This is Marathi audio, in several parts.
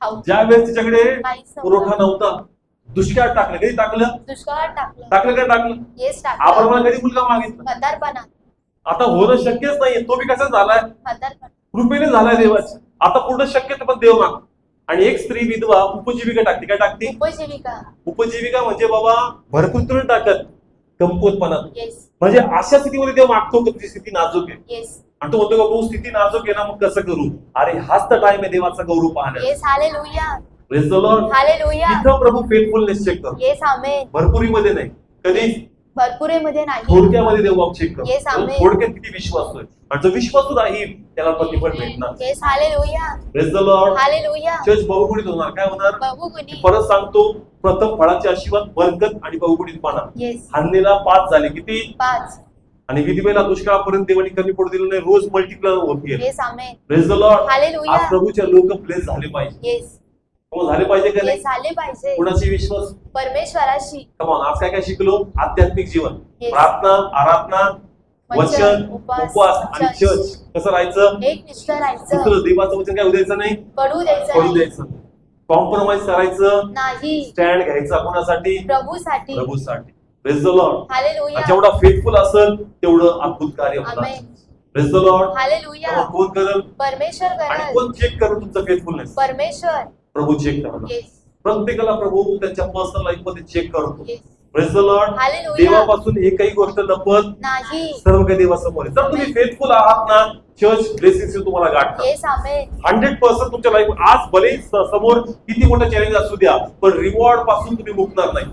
ज्यावेळेस तिच्याकडे काहीच पुरवठा नव्हता, दुष्काळ टाकलं. कधी टाकलं? दुष्काळात टाकलं. टाकलं काय टाकलं? येस आपण टाकलं. मला कधी मुलगा मागितला? म्हातारपणात. आता होणं शक्यच नाहीये. तो बी कसा झालाय? म्हातारपणात. कृपेने झालाय देवाची. आता पूर्ण शक्य पण देव माग. आणि एक स्त्री विधवा उपजीविका टाकते. काय टाकते? उपजीविका. उपजीविका म्हणजे बाबा भरपूर तुम्ही टाकत कमकुवतपणात. येस. म्हणजे अशा स्थितीमध्ये देव मागतो की तुझी स्थिती नाजूक आहे. येस. आणि तो म्हणतो का भाऊ स्थिती नाजूक आहे ना, मग कसं करू? अरे हाच तर टाइम आहे देवाचा गौरव पाहण्याचा. Yes. Hallelujah. Praise the lord. Hallelujah. इथं प्रभू फेथफुलनेस चेक करतो. येस आमेन. भरपुरीमध्ये नाही, कधी भरपुरेमध्ये नाही, थोडक्यामध्ये देव चेक करतो. येस आमेन. थोडक्यात किती विश्वास आहे, आणि जो विश्वासू राहील त्याला प्रतिफळ भेटणार. Yes. Hallelujah. Praise the lord. Hallelujah. Church बहुगुणित होणार. काय होणार? बहुगुणी. परत सांगतो, प्रथम फळाचे आशीर्वाद, बरकत आणि बहुगुणितपणा. येस. हानलेला 5 झाले. किती? 5. आणि विधवेला दुष्काळापर्यंत देवाने कमी पडू दिलं नाही, रोज मल्टिप्लाय होत गेले. Yes amen. Praise the lord. Hallelujah. आज प्रभूच्या लोक ब्लेस झाले पाहिजे. येस. झाले पाहिजे का नाही? येस झाले पाहिजे. कुणाची विश्वास? परमेश्वराशी. कमॉन. आज काय काय शिकलो? आध्यात्मिक जीवन, Yes. प्रार्थना, आराधना, वचन, उपवास आणि चर्च. चर्च. कसं राहायचं? एक निष्ठ राहायचं. दुसरं देवाचं वचन काय उद्यायचं नाही, पडू द्यायचं पडू नाही. द्यायचं. कॉम्प्रोमाइज करायचं नाही. स्टँड घ्यायचा. कोणासाठी? प्रभूसाठी. प्रभूसाठी. Praise the lord. हालेलुया. जेवढा फेथफुल असेल तेवढं अद्भुत कार्य होणार. Amen. Praise the lord. Hallelujah. कोण करेल? परमेश्वर आणि करेल. कोण चेक करेल तुमचं फेथफुलनेस? परमेश्वर. प्रभू चेक करणार. येस. प्रत्येकाला प्रभू त्यांच्या पर्सनल लाईफ मध्ये चेक करतो. Yes. Praise the lord. Hallelujah. देवापासून एकही गोष्ट लपत नाही. सर्व काही देवासमोर आहे. जर तुम्ही फेथफुल आहात ना, चर्च ब्लेसिंग्स तुम्हाला गाठतात. येस आमेन. 100% तुमच्या लाईफ. आज भले समोर किती मोठं चॅलेंज असू द्या, पण रिवॉर्ड पासून तुम्ही मुकणार नाही.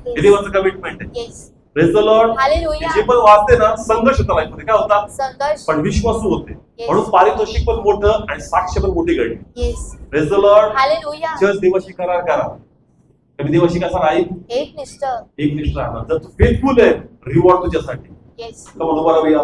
हे देवाचं कमिटमेंट आहे. Yes. Praise the lord. Hallelujah. जे पण वाचते ना, संघर्ष होता लाईफ मध्ये. काय होता? संघर्ष. पण विश्वासू होते, Yes. म्हणून पारितोषिक पण मोठं आणि साक्ष पण मोठी घडली. Yes. Praise the lord. Hallelujah. Church देवाशी करार करा. कमी देवाशी कसा राहील? एक निष्ठ. एक निष्ठा राहणार. जर तू फेथफुल आहे, रिवॉर्ड तुझ्यासाठी. येस. का म्हणून बरोबर या